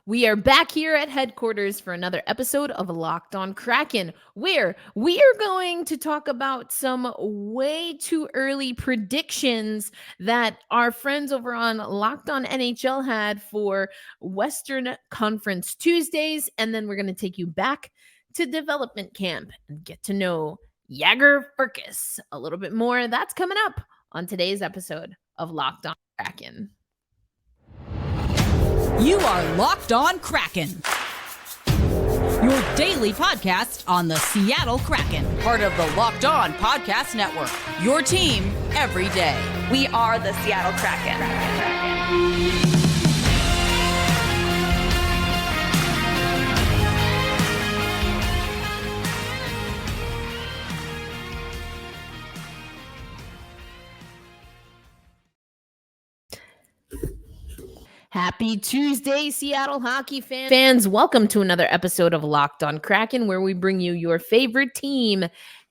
We are back here at headquarters for another episode of Locked On Kraken, where we are going to talk about some way too early predictions that our friends over on Locked On NHL had for Western Conference Tuesdays. And then we're going to take you back to development camp and get to know Jagger Furcus a little bit more. That's coming up on today's episode of Locked On Kraken. You are Locked On Kraken, your daily podcast on the Seattle Kraken, part of the Locked On Podcast Network, your team every day. We are the Seattle Kraken. Happy Tuesday, Seattle hockey fans. Welcome to another episode of Locked On Kraken, where we bring you your favorite team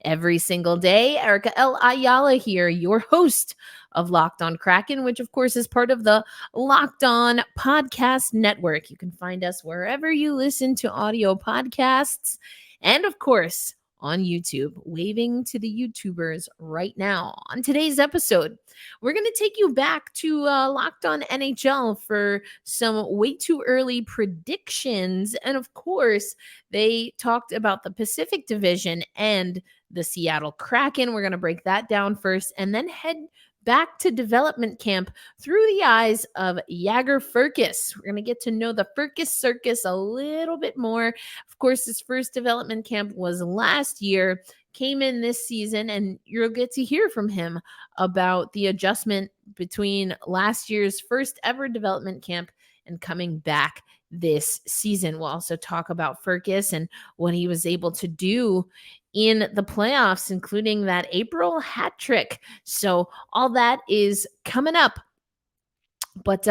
every single day. Erica L. Ayala here, your host of Locked On Kraken, which of course is part of the Locked On Podcast Network. You can find us wherever you listen to audio podcasts, and of course on YouTube, waving to the YouTubers right now. On today's episode, we're going to take you back to Locked On NHL for some way too early predictions. And of course, they talked about the Pacific Division and the Seattle Kraken. We're going to break that down first and then head back to development camp through the eyes of Jagger Furcus. We're going to get to know the Furcus Circus a little bit more. Of course, his first development camp was last year, came in this season, and you'll get to hear from him about the adjustment between last year's first ever development camp and coming back this season. We'll also talk about Furcus and what he was able to do in the playoffs, including that April hat trick. So all that is coming up. But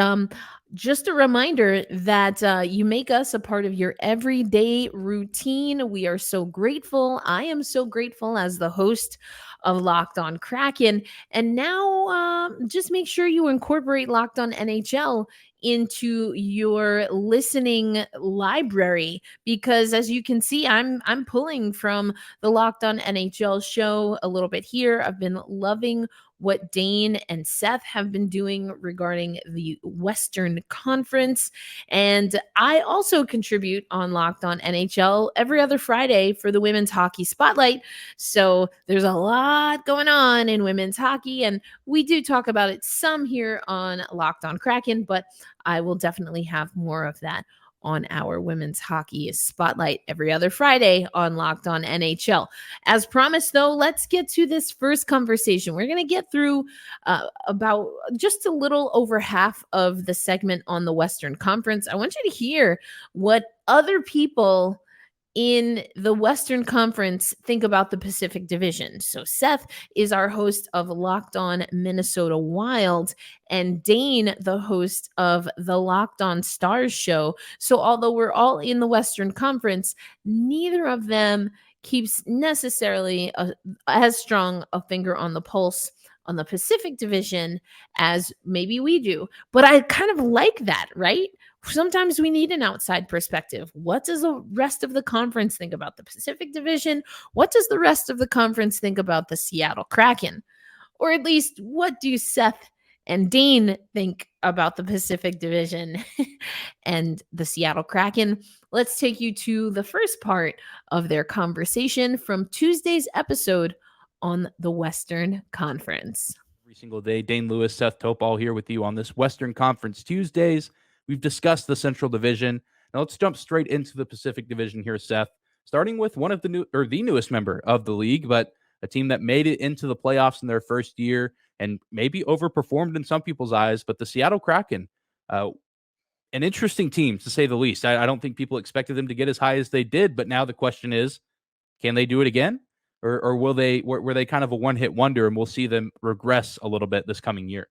just a reminder that you make us a part of your everyday routine. We are so grateful. I am so grateful as the host of Locked On Kraken. And now just make sure you incorporate Locked On NHL into your listening library, because as you can see, I'm pulling from the Locked On NHL show a little bit here. I've been loving what Dane and Seth have been doing regarding the Western Conference. And I also contribute on Locked On NHL every other Friday for the Women's Hockey Spotlight. So there's a lot going on in women's hockey, and we do talk about it some here on Locked On Kraken, but I will definitely have more of that on our Women's Hockey Spotlight every other Friday on Locked On NHL. As promised, though, let's get to this first conversation. We're going to get through about just a little over half of the segment on the Western Conference. I want you to hear what other people in the Western Conference think about the Pacific Division. So Seth is our host of Locked On Minnesota Wild, and Dane, the host of the Locked On Stars show. So although we're all in the Western Conference, neither of them keeps necessarily as strong a finger on the pulse on the Pacific Division as maybe we do. But I kind of like that, right? Sometimes we need an outside perspective. What does the rest of the conference think about the Pacific Division? What does the rest of the conference think about the Seattle Kraken? Or at least, what do Seth and Dane think about the Pacific Division and the Seattle Kraken? Let's take you to the first part of their conversation from Tuesday's episode on the Western Conference. Every single day, Dane Lewis, Seth Topal here with you on this Western Conference Tuesdays. We've discussed the Central Division. Now let's jump straight into the Pacific Division here, Seth. Starting with one of the newest member of the league, but a team that made it into the playoffs in their first year and maybe overperformed in some people's eyes, but the Seattle Kraken, an interesting team to say the least. I don't think people expected them to get as high as they did, but now the question is, can they do it again? Or were they kind of a one-hit wonder and we'll see them regress a little bit this coming year?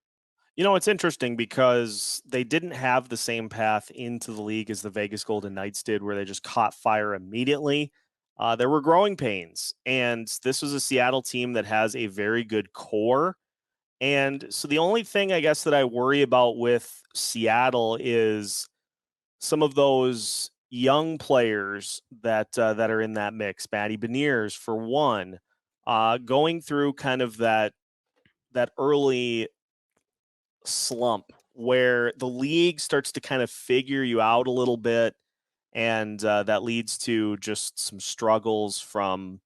You know, it's interesting because they didn't have the same path into the league as the Vegas Golden Knights did, where they just caught fire immediately. There were growing pains, and this was a Seattle team that has a very good core. And so the only thing I guess that I worry about with Seattle is some of those young players that are in that mix. Matty Beniers, for one, going through kind of that early slump where the league starts to kind of figure you out a little bit, and that leads to just some struggles from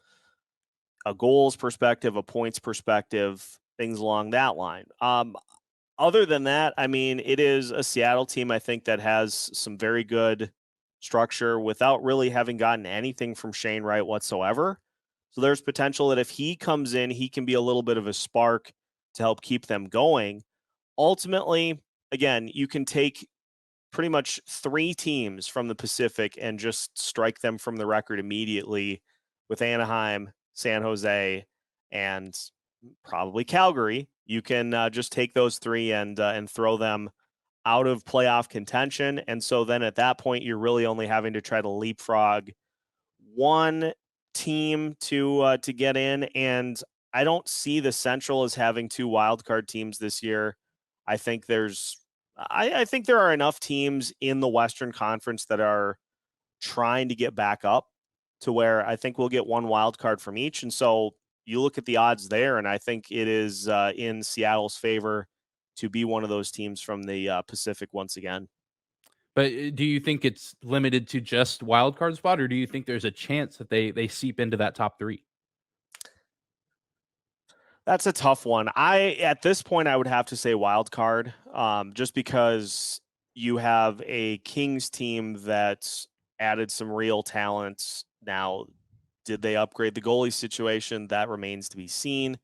a goals perspective, a points perspective, things along that line. Other than that, I mean, it is a Seattle team, I think, that has some very good structure without really having gotten anything from Shane Wright whatsoever. So there's potential that if he comes in, he can be a little bit of a spark to help keep them going. Ultimately, again, you can take pretty much 3 teams from the Pacific and just strike them from the record immediately with Anaheim, San Jose, and probably Calgary. You can just take those 3 and throw them out of playoff contention. And so then at that point, you're really only having to try to leapfrog one team to get in. And I don't see the Central as having 2 wildcard teams this year. I think I think there are enough teams in the Western Conference that are trying to get back up to where I think we'll get 1 wild card from each. And so you look at the odds there, and I think it is in Seattle's favor to be one of those teams from the Pacific once again. But do you think it's limited to just wild card spot, or do you think there's a chance that they seep into that top 3? That's a tough one. At this point, I would have to say wild card, just because you have a Kings team that's added some real talent. Now, did they upgrade the goalie situation? That remains to be seen.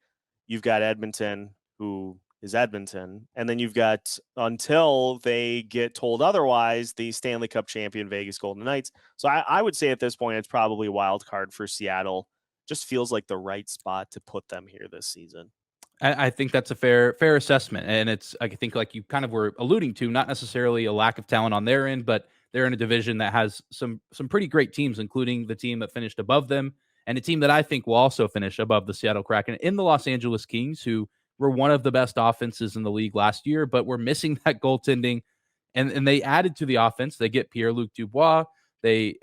You've got Edmonton, who is Edmonton, and then you've got, until they get told otherwise, the Stanley Cup champion Vegas Golden Knights. So I would say at this point, it's probably wild card for Seattle. Just feels like the right spot to put them here this season. I think that's a fair assessment, and it's, I think, like you kind of were alluding to, not necessarily a lack of talent on their end, but they're in a division that has some pretty great teams, including the team that finished above them, and a team that I think will also finish above the Seattle Kraken in the Los Angeles Kings, who were one of the best offenses in the league last year, but were missing that goaltending, and they added to the offense. They get Pierre-Luc Dubois. They,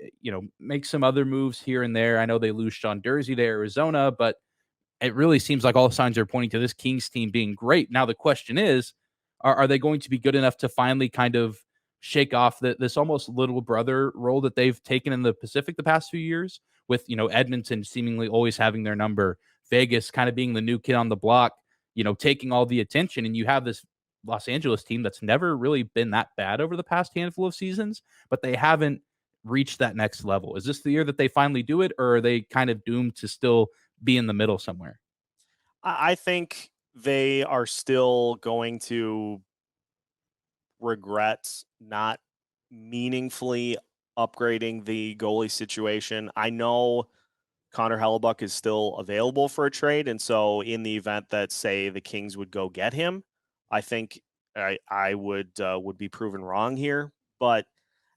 make some other moves here and there. I know they lose Sean Durzi to Arizona, but it really seems like all signs are pointing to this Kings team being great. Now, the question is, are they going to be good enough to finally kind of shake off this almost little brother role that they've taken in the Pacific the past few years, with, Edmonton seemingly always having their number, Vegas kind of being the new kid on the block, taking all the attention, and you have this Los Angeles team that's never really been that bad over the past handful of seasons, but they haven't reach that next level. Is this the year that they finally do it, or are they kind of doomed to still be in the middle somewhere? I think they are still going to regret not meaningfully upgrading the goalie situation. I know Connor Hellebuck is still available for a trade, and so in the event that, say, the Kings would go get him, I think I would be proven wrong here. But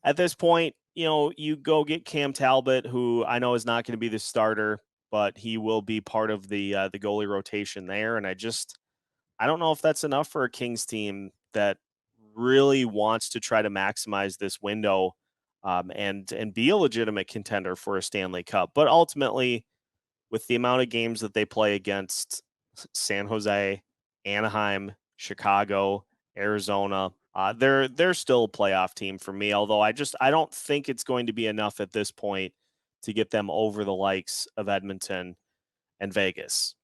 at this point, you go get Cam Talbot, who I know is not going to be the starter, but he will be part of the goalie rotation there. And I don't know if that's enough for a Kings team that really wants to try to maximize this window, and be a legitimate contender for a Stanley Cup. But ultimately, with the amount of games that they play against San Jose, Anaheim, Chicago, Arizona, they're still a playoff team for me, although I don't think it's going to be enough at this point to get them over the likes of Edmonton and Vegas.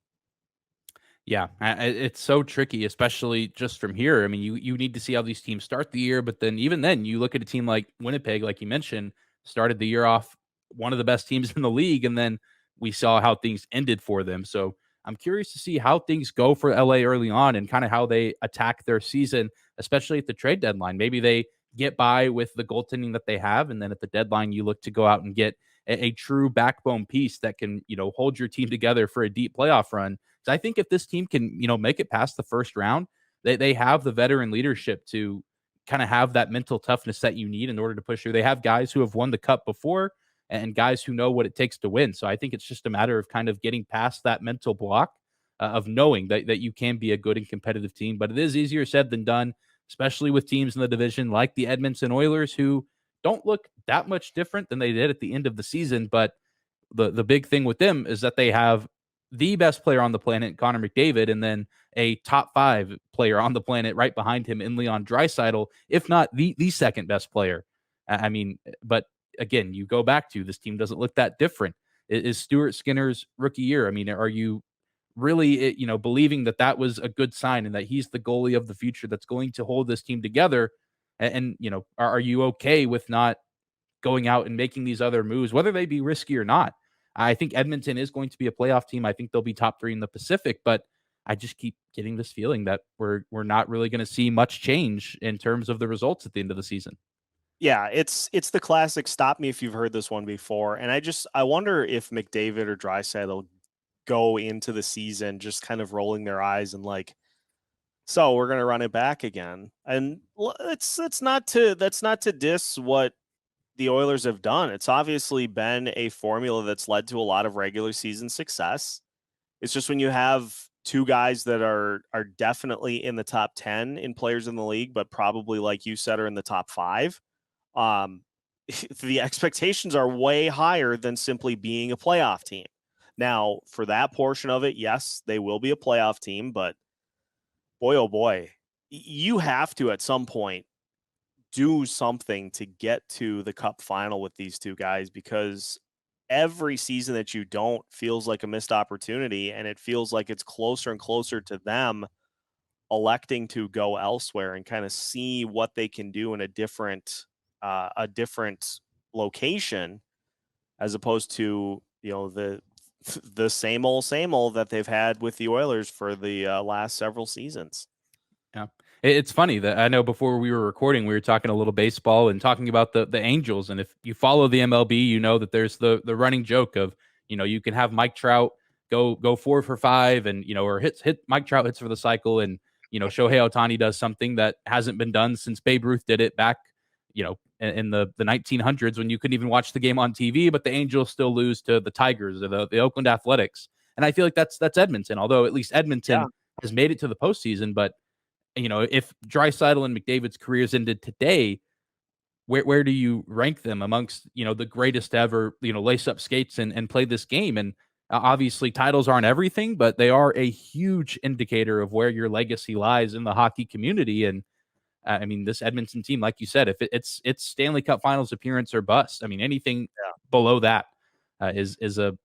Yeah, it's so tricky, especially just from here. I mean, you need to see how these teams start the year, but then even then, you look at a team like Winnipeg, like you mentioned, started the year off one of the best teams in the league, and then we saw how things ended for them. So I'm curious to see how things go for LA early on and kind of how they attack their season, especially at the trade deadline. Maybe they get by with the goaltending that they have, and then at the deadline, you look to go out and get a true backbone piece that can, hold your team together for a deep playoff run. So I think if this team can, make it past the first round, they have the veteran leadership to kind of have that mental toughness that you need in order to push through. They have guys who have won the cup before and guys who know what it takes to win. So I think it's just a matter of kind of getting past that mental block of knowing that you can be a good and competitive team. But it is easier said than done, especially with teams in the division like the Edmonton Oilers, who don't look that much different than they did at the end of the season. But the big thing with them is that they have the best player on the planet, Connor McDavid, and then a top 5 player on the planet right behind him in Leon Draisaitl, if not the second best player. I mean, but again, you go back to this team doesn't look that different. Is Stuart Skinner's rookie year? I mean, are you really, believing that that was a good sign and that he's the goalie of the future that's going to hold this team together? And are you okay with not going out and making these other moves, whether they be risky or not? I think Edmonton is going to be a playoff team. I think they'll be top 3 in the Pacific, but I just keep getting this feeling that we're not really going to see much change in terms of the results at the end of the season. Yeah, it's the classic stop me if you've heard this one before. And I wonder if McDavid or Draisaitl go into the season just kind of rolling their eyes and like, so we're going to run it back again. And that's not to diss what the Oilers have done. It's obviously been a formula that's led to a lot of regular season success. It's just when you have two guys that are definitely in the top 10 in players in the league, but probably, like you said, are in the top 5. The expectations are way higher than simply being a playoff team. Now, for that portion of it, yes, they will be a playoff team, but boy, oh boy, you have to at some point do something to get to the cup final with these two guys, because every season that you don't feels like a missed opportunity, and it feels like it's closer and closer to them electing to go elsewhere and kind of see what they can do in a different location, as opposed to the same old that they've had with the Oilers for the last several seasons. Yeah. It's funny that I know before we were recording, we were talking a little baseball and talking about the Angels. And if you follow the MLB, you know that there's the running joke of, you can have Mike Trout go 4 for 5 and, or hit Mike Trout hits for the cycle. And, Shohei Ohtani does something that hasn't been done since Babe Ruth did it back, in the 1900s when you couldn't even watch the game on TV, but the Angels still lose to the Tigers or the Oakland Athletics. And I feel like that's Edmonton, although at least Edmonton has made it to the postseason. But if Draisaitl and McDavid's careers ended today, where do you rank them amongst, the greatest ever, lace up skates and play this game? And obviously titles aren't everything, but they are a huge indicator of where your legacy lies in the hockey community. And I mean, this Edmonton team, like you said, if it's Stanley Cup Finals appearance or bust, I mean, anything below that is a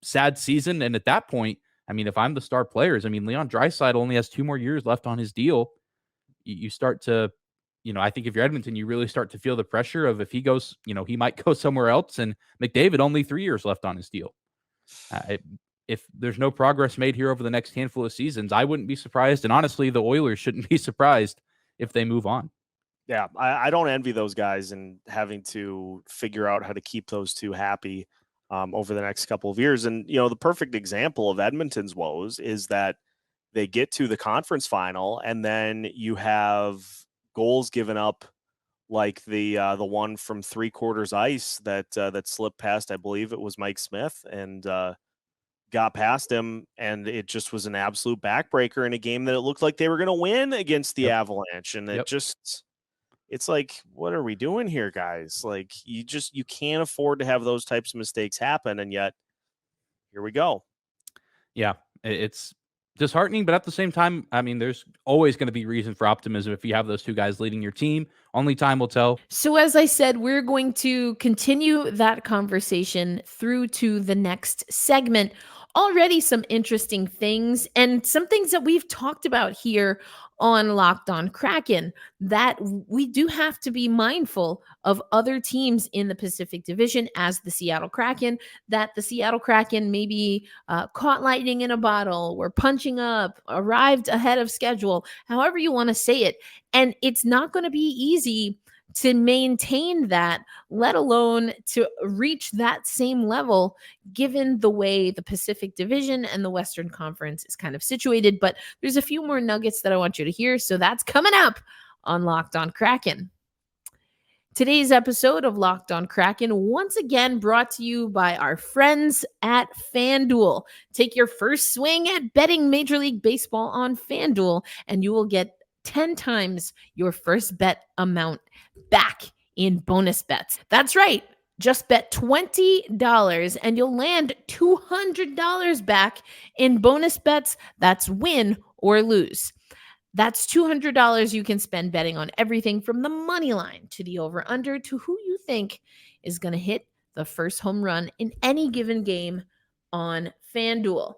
sad season. And at that point, I mean, if I'm the star players, I mean, Leon Draisaitl only has 2 more years left on his deal. You start to, I think if you're Edmonton, you really start to feel the pressure of if he goes, he might go somewhere else. And McDavid only 3 years left on his deal. If there's no progress made here over the next handful of seasons, I wouldn't be surprised. And honestly, the Oilers shouldn't be surprised if they move on. Yeah, I don't envy those guys and having to figure out how to keep those two happy over the next couple of years. And, the perfect example of Edmonton's woes is that they get to the conference final and then you have goals given up like the one from 3/4 ice that slipped past, I believe it was Mike Smith, and got past him, and it just was an absolute backbreaker in a game that it looked like they were going to win against the Avalanche. And it's like, what are we doing here, guys? Like, you can't afford to have those types of mistakes happen. And yet here we go. Yeah. It's disheartening, but at the same time, I mean, there's always going to be reason for optimism if you have those two guys leading your team. Only time will tell. So as I said, we're going to continue that conversation through to the next segment. Already some interesting things and some things that we've talked about here on Locked On Kraken, that we do have to be mindful of other teams in the Pacific Division as the Seattle Kraken, that the Seattle Kraken maybe caught lightning in a bottle, were punching up, arrived ahead of schedule, however you want to say it. And it's not going to be easy to maintain that, let alone to reach that same level, given the way the Pacific Division and the Western Conference is kind of situated. But there's a few more nuggets that I want you to hear. So that's coming up on Locked On Kraken. Today's episode of Locked On Kraken, once again brought to you by our friends at FanDuel. Take your first swing at betting Major League Baseball on FanDuel, and you will get 10 times your first bet amount back in bonus bets. That's right. Just bet $20 and you'll land $200 back in bonus bets. That's win or lose. That's $200 you can spend betting on everything from the money line to the over-under to who you think is going to hit the first home run in any given game on FanDuel.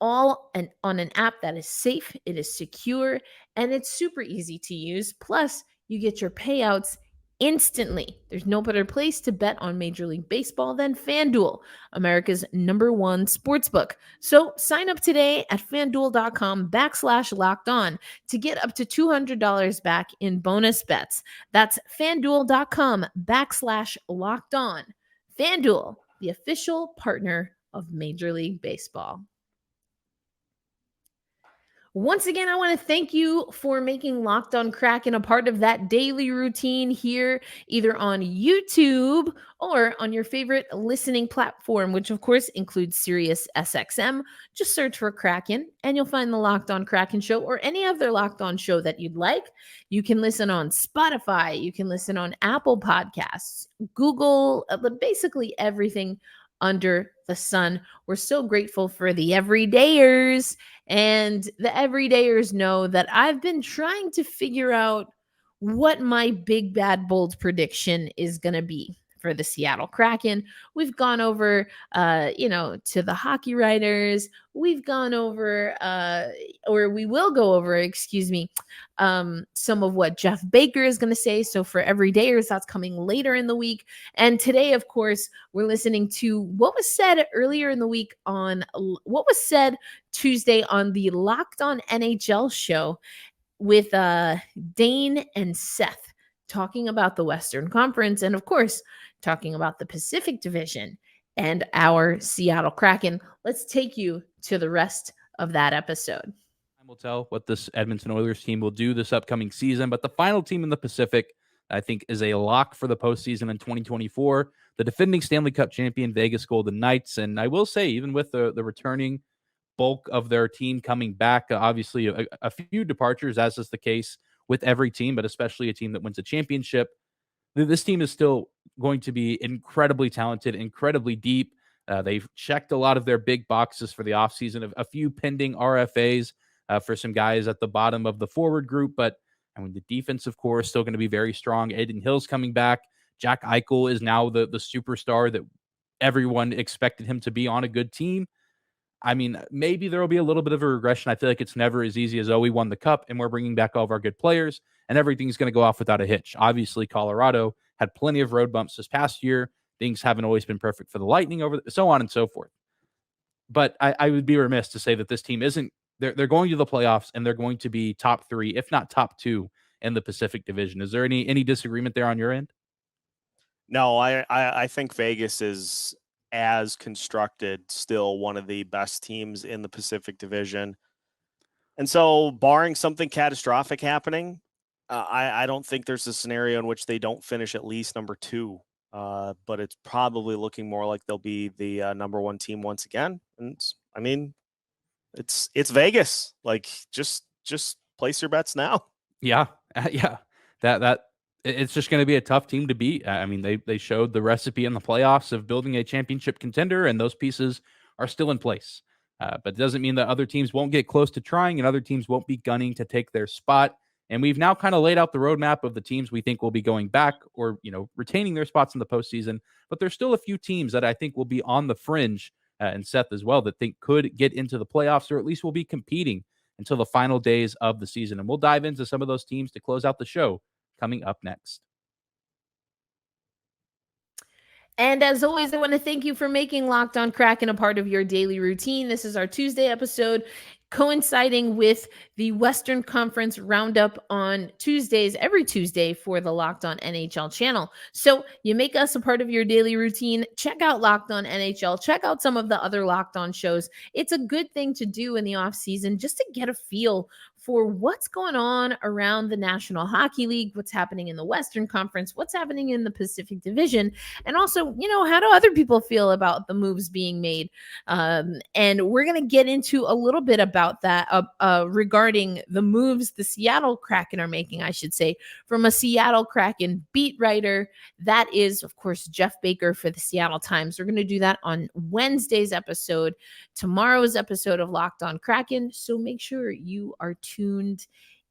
All on an app that is safe, it is secure, and it's super easy to use. Plus, you get your payouts instantly. There's no better place to bet on Major League Baseball than FanDuel, America's #1 sportsbook. So sign up today at fanduel.com/locked-on to get up to $200 back in bonus bets. That's fanduel.com/locked-on. FanDuel, the official partner of Major League Baseball. Once again, I want to thank you for making Locked On Kraken a part of that daily routine here, either on YouTube or on your favorite listening platform, which of course includes Sirius SXM. Just search for Kraken and you'll find the Locked On Kraken show or any other Locked On show that you'd like. You can listen on Spotify. You can listen on Apple Podcasts, Google, basically everything under the sun. We're so grateful for the everydayers, and the everydayers know that I've been trying to figure out what my big bad bold prediction is going to be for the Seattle Kraken. We've gone over to the hockey writers. We've gone over or we will go over, some of what Jeff Baker is going to say. So for everydayers, that's coming later in the week. And today, of course, we're listening to what was said earlier in the week on what was said Tuesday on the Locked On NHL show with Dane and Seth talking about the Western Conference and, of course, talking about the Pacific Division and our Seattle Kraken. Let's take you to the rest of that episode. Time will tell what this Edmonton Oilers team will do this upcoming season, but the final team in the Pacific, I think, is a lock for the postseason in 2024. The defending Stanley Cup champion Vegas Golden Knights, and I will say, even with the returning bulk of their team coming back, obviously a few departures, as is the case with every team, but especially a team that wins a championship. This team is still going to be incredibly talented, incredibly deep. They've checked a lot of their big boxes for the offseason, a few pending RFAs for some guys at the bottom of the forward group. But I mean, the defense, of course, still going to be very strong. Aiden Hill's coming back. Jack Eichel is now the superstar that everyone expected him to be on a good team. I mean, maybe there will be a little bit of a regression. I feel like it's never as easy as, we won the cup and we're bringing back all of our good players and everything's going to go off without a hitch. Obviously, Colorado had plenty of road bumps this past year. Things haven't always been perfect for the Lightning, so on and so forth. But I would be remiss to say that this team isn't. They're going to the playoffs and they're going to be top 3, if not top 2, in the Pacific Division. Is there any disagreement there on your end? No, I think Vegas is, as constructed, still one of the best teams in the Pacific Division. And so, barring something catastrophic happening, I don't think there's a scenario in which they don't finish at least number 2. But it's probably looking more like they'll be the number 1 team once again. And I mean, it's Vegas. Like, just place your bets now. Yeah, yeah. That it's just going to be a tough team to beat. I mean, they showed the recipe in the playoffs of building a championship contender, and those pieces are still in place. But it doesn't mean that other teams won't get close to trying and other teams won't be gunning to take their spot. And we've now kind of laid out the roadmap of the teams we think will be going back or, retaining their spots in the postseason. But there's still a few teams that I think will be on the fringe, and Seth as well, that think could get into the playoffs or at least will be competing until the final days of the season. And we'll dive into some of those teams to close out the show coming up next. And as always, I want to thank you for making Locked On Kraken a part of your daily routine. This is our Tuesday episode, coinciding with the Western Conference Roundup on Tuesdays, every Tuesday for the Locked On NHL channel. So you make us a part of your daily routine. Check out Locked On NHL. Check out some of the other Locked On shows. It's a good thing to do in the off season just to get a feel for what's going on around the National Hockey League, what's happening in the Western Conference, what's happening in the Pacific Division, and also, how do other people feel about the moves being made? And we're going to get into a little bit about that regarding the moves the Seattle Kraken are making, I should say, from a Seattle Kraken beat writer. That is, of course, Jeff Baker for the Seattle Times. We're going to do that on Wednesday's episode, tomorrow's episode of Locked On Kraken. So make sure you are tuned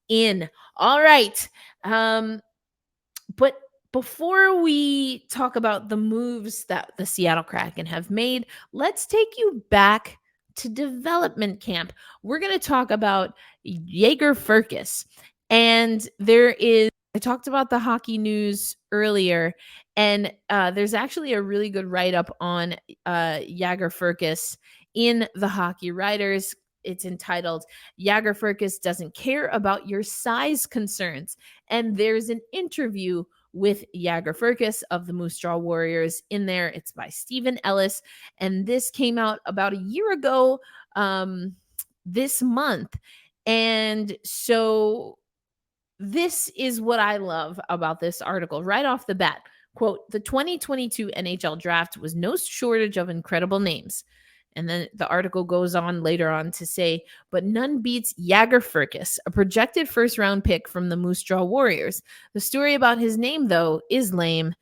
in. All right. But before we talk about the moves that the Seattle Kraken have made, let's take you back to development camp. We're going to talk about Jaeger Furcus. And I talked about the hockey news earlier, and there's actually a really good write-up on Jaeger Furcus in the Hockey Writers. It's entitled, Jaeger Furcus Doesn't Care About Your Size Concerns. And there's an interview with Jaeger Furcus of the Moose Jaw Warriors in there. It's by Stephen Ellis. And this came out about a year ago this month. And so this is what I love about this article right off the bat. Quote, the 2022 NHL draft was no shortage of incredible names. And then the article goes on later on to say, but none beats Jaeger Furcus, a projected first-round pick from the Moose Jaw Warriors. The story about his name, though, is lame.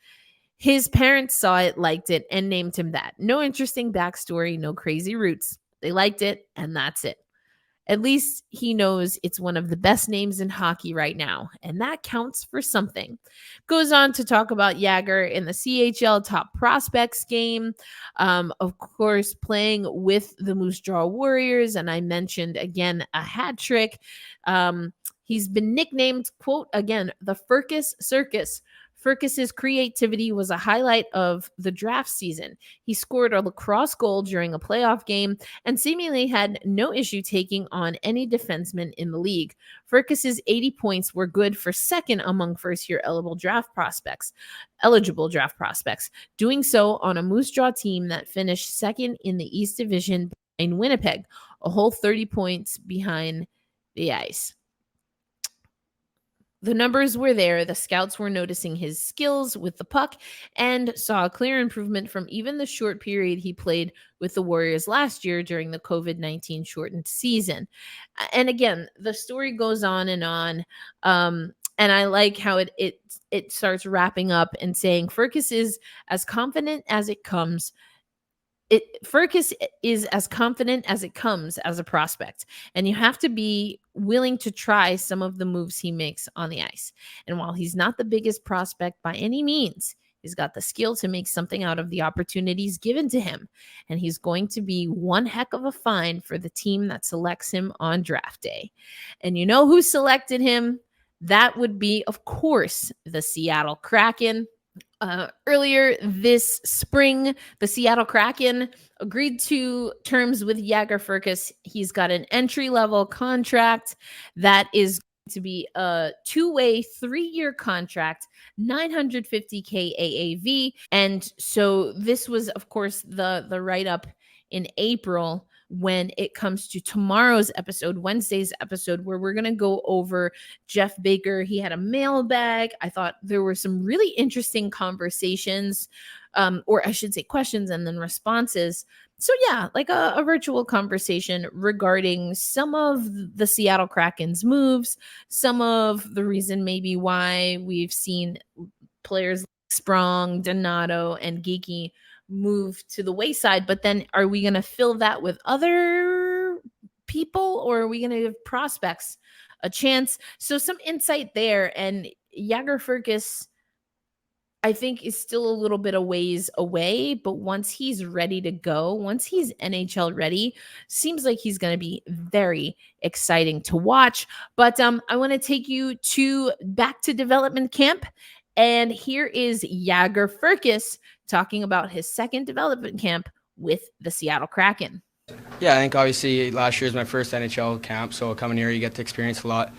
His parents saw it, liked it, and named him that. No interesting backstory, no crazy roots. They liked it, and that's it. At least he knows it's one of the best names in hockey right now, and that counts for something. Goes on to talk about Jaeger in the CHL Top Prospects game, of course, playing with the Moose Jaw Warriors, and I mentioned, again, a hat trick. He's been nicknamed, quote, again, the Furcus Circus. Furcus's creativity was a highlight of the draft season. He scored a lacrosse goal during a playoff game and seemingly had no issue taking on any defenseman in the league. Furcus's 80 points were good for second among first-year eligible draft prospects, doing so on a Moose Jaw team that finished second in the East Division in Winnipeg, a whole 30 points behind the ice. The numbers were there. The scouts were noticing his skills with the puck and saw a clear improvement from even the short period he played with the Warriors last year during the COVID-19 shortened season. And again, the story goes on. And I like how it starts wrapping up and saying Furcus is as confident as it comes. Furcus is as confident as it comes as a prospect, and you have to be willing to try some of the moves he makes on the ice. And while he's not the biggest prospect by any means, he's got the skill to make something out of the opportunities given to him, and he's going to be one heck of a find for the team that selects him on draft day. And you know who selected him? That would be, of course, the Seattle Kraken. Earlier this spring, the Seattle Kraken agreed to terms with Jaeger Furcus. He's got an entry-level contract that is going to be a two-way, 3-year contract, $950K AAV. And so this was, of course, the write-up in April when it comes to tomorrow's episode, Wednesday's episode, where we're going to go over Jeff Baker. He had a mailbag. I thought there were some really interesting conversations, or I should say questions and then responses. So yeah, like a virtual conversation regarding some of the Seattle Kraken's moves, some of the reason maybe why we've seen players like Sprong, Donato, and Geeky move to the wayside. But then are we going to fill that with other people, or are we going to give prospects a chance? So some insight there. And Jaeger Furcus, I think, is still a little bit of ways away, but once he's ready to go, once he's NHL ready, seems like he's going to be very exciting to watch. But I want to take you back to development camp. And here is Jaeger Furcus talking about his second development camp with the Seattle Kraken. Yeah, I think obviously last year is my first NHL camp, so coming here you get to experience a lot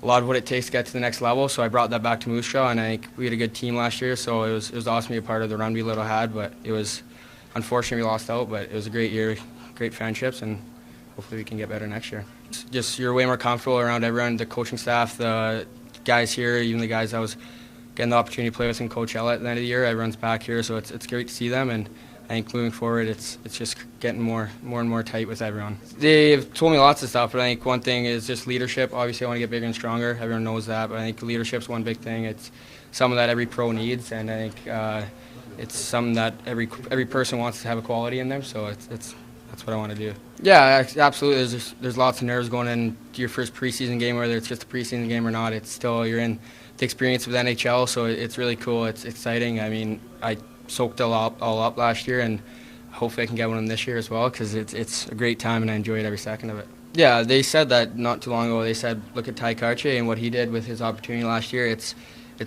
of what it takes to get to the next level. So I brought that back to Moose Jaw, and I think we had a good team last year, so it was awesome to be a part of the run we little had, but it was unfortunate we lost out, but it was a great year, great friendships, and hopefully we can get better next year. Just you're way more comfortable around everyone, the coaching staff, the guys here, even the guys I was getting the opportunity to play with in Coach Ayala at the end of the year. Everyone's back here, so it's great to see them. And I think moving forward, it's just getting more and more tight with everyone. They've told me lots of stuff, but I think one thing is just leadership. Obviously, I want to get bigger and stronger. Everyone knows that, but I think leadership's one big thing. It's something that every pro needs, and I think it's something that every person wants to have a quality in them. So that's what I want to do. Yeah, absolutely. There's lots of nerves going into your first preseason game, whether it's just a preseason game or not. It's still, you're in the experience of the NHL, so it's really cool. It's exciting. I mean, I soaked it all up last year, and hopefully I can get one this year as well, because it's a great time and I enjoyed every second of it. Yeah, they said that not too long ago. They said, look at Ty Karche and what he did with his opportunity last year. It's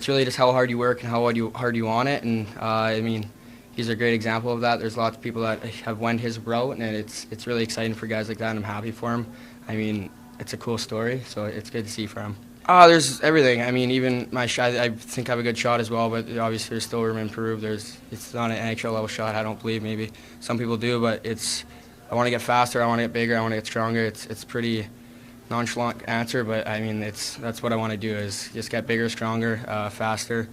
really just how hard you work and how hard you want it, and I mean, he's a great example of that. There's lots of people that have went his route, and it's really exciting for guys like that, and I'm happy for him. I mean, it's a cool story, so it's good to see for him. There's everything. I mean, even my shot, I think I have a good shot as well, but obviously there's still room to improve. It's not an NHL level shot, I don't believe. Maybe some people do, but I want to get faster, I want to get bigger, I want to get stronger. It's pretty nonchalant answer, but I mean, that's what I want to do, is just get bigger, stronger, faster,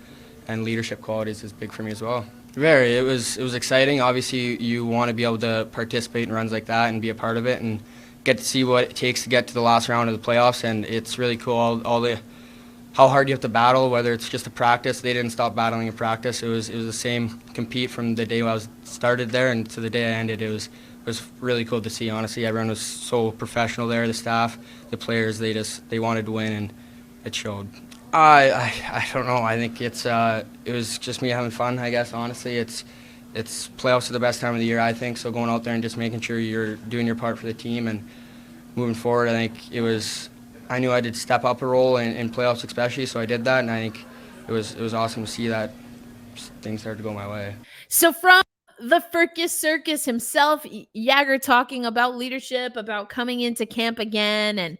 and leadership qualities is big for me as well. Very. It was exciting. Obviously, you want to be able to participate in runs like that and be a part of it and get to see what it takes to get to the last round of the playoffs. And it's really cool, how hard you have to battle, whether it's just a practice. They didn't stop battling in practice. It was the same compete from the day I was started there and to the day I ended. It was really cool to see, honestly. Everyone was so professional there, the staff, the players. They wanted to win, and it showed. I don't know. I think it was just me having fun, I guess, honestly. It's playoffs are the best time of the year, I think, so going out there and just making sure you're doing your part for the team and moving forward, I think I knew I did step up a role in playoffs especially, so I did that, and I think it was awesome to see that things started to go my way. So from the Firkus Circus himself, Jagger, talking about leadership, about coming into camp again, and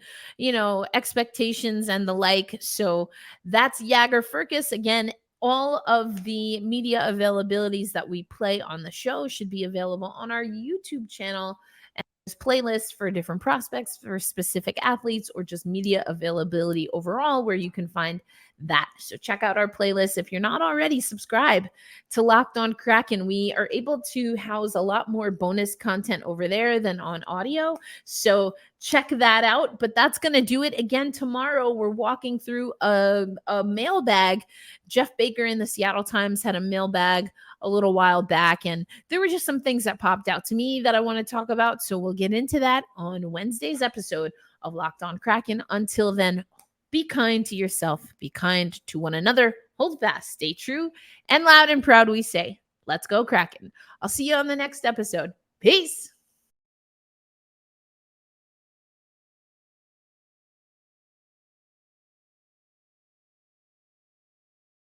expectations and the like. So that's Jagger Firkus. Again, all of the media availabilities that we play on the show should be available on our YouTube channel. And there's playlists for different prospects, for specific athletes, or just media availability overall, where you can find that. So check out our playlist. If you're not already, subscribe to Locked On Kraken. We are able to house a lot more bonus content over there than on audio, so check that out. But that's going to do it. Again, tomorrow we're walking through a mailbag. Jeff Baker in the Seattle Times had a mailbag a little while back, and there were just some things that popped out to me that I want to talk about, so we'll get into that on Wednesday's episode of Locked On Kraken. Until then, be kind to yourself, be kind to one another, hold fast, stay true, and loud and proud we say, let's go Kraken. I'll see you on the next episode. Peace.